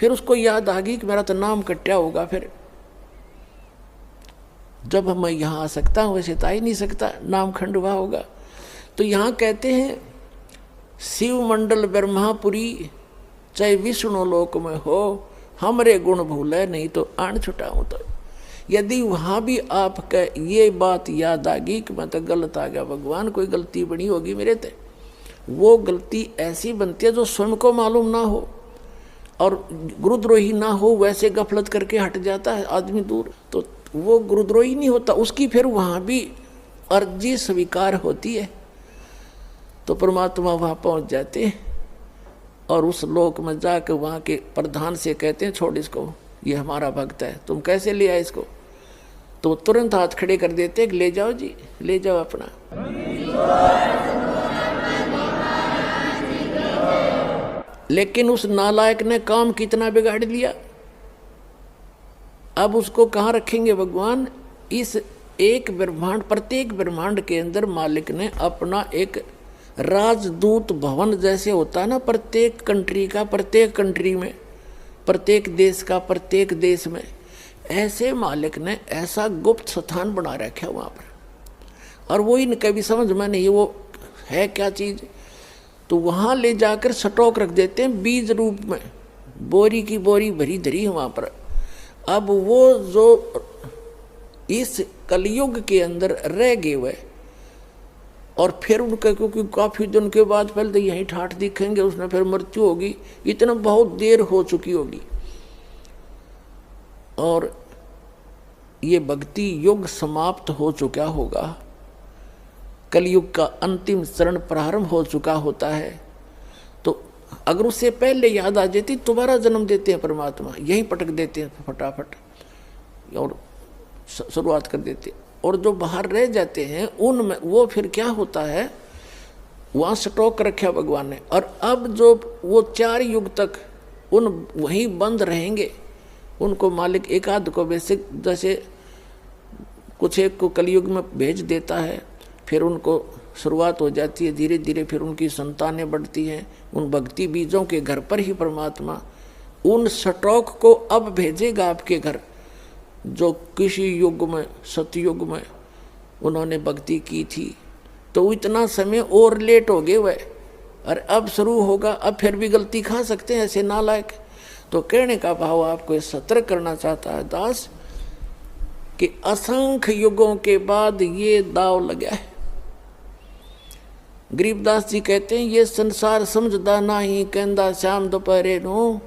फिर उसको याद आ गई कि मेरा तो नाम कट्या होगा, फिर जब मैं यहाँ आ सकता हूँ वैसे तो आ ही नहीं सकता, नाम खंडवा होगा। तो यहाँ कहते हैं शिव मंडल ब्रह्मापुरी चाहे विष्णु लोक में हो, हमरे गुण भूले नहीं तो आन छुटाऊं। तो यदि वहाँ भी आपका ये बात याद आ गई कि मैं तो गलत आ गया, भगवान कोई गलती बनी होगी मेरे ते, वो गलती ऐसी बनती है जो स्वयं को मालूम ना हो और गुरुद्रोही ना हो, वैसे गफलत करके हट जाता है आदमी दूर, तो वो गुरुद्रोही नहीं होता, उसकी फिर वहाँ भी अर्जी स्वीकार होती है। तो परमात्मा वहाँ पहुँच जाते हैं और उस लोक में जाकर वहाँ के प्रधान से कहते हैं छोड़ इसको, ये हमारा भक्त है, तुम कैसे ले आए इसको। तो तुरंत हाथ खड़े कर देते ले जाओ जी, ले जाओ अपना। लेकिन उस नालायक ने काम कितना बिगाड़ दिया, अब उसको कहाँ रखेंगे भगवान। इस एक ब्रह्मांड, प्रत्येक ब्रह्मांड के अंदर मालिक ने अपना एक राजदूत भवन जैसे होता है ना, प्रत्येक कंट्री का, प्रत्येक कंट्री में, प्रत्येक देश का प्रत्येक देश में, ऐसे मालिक ने ऐसा गुप्त स्थान बना रखा है वहाँ पर। और वो इनके भी समझ में नहीं वो है क्या चीज़, तो वहाँ ले जाकर स्टॉक रख देते हैं बीज रूप में, बोरी की बोरी भरी धरी है वहाँ पर। अब वो जो इस कलयुग के अंदर रह गए हुए और फिर उनका, क्योंकि काफ़ी दिन के बाद पहले तो यहीं ठाठ दिखेंगे, उसमें फिर मृत्यु होगी, इतना बहुत देर हो चुकी होगी और ये भक्ति युग समाप्त हो चुका होगा, कलयुग का अंतिम चरण प्रारंभ हो चुका होता है। तो अगर उससे पहले याद आ जाती, दोबारा जन्म देते हैं परमात्मा, यहीं पटक देते हैं फटाफट और शुरुआत कर देते हैं। और जो बाहर रह जाते हैं उनमें वो फिर क्या होता है, वहाँ स्टॉक रखा भगवान ने, और अब जो वो 4 युग तक उन वहीं बंद रहेंगे, उनको मालिक एक आध को बेसिक जैसे कुछ एक को कलयुग में भेज देता है, फिर उनको शुरुआत हो जाती है धीरे धीरे, फिर उनकी संतानें बढ़ती हैं, उन भक्ति बीजों के घर पर ही परमात्मा उन स्टॉक को अब भेजेगा आपके घर, जो किसी युग में, सतयुग में उन्होंने भक्ति की थी। तो इतना समय और लेट हो गए वह, और अब शुरू होगा, अब फिर भी गलती खा सकते हैं ऐसे नालायक। तो कहने का भाव आपको सतर्क करना चाहता है दास कि असंख्य युगों के बाद ये दाव लगा है। गरीबदास जी कहते हैं ये संसार समझदा नहीं, कहंदा श्याम दोपहरे नो,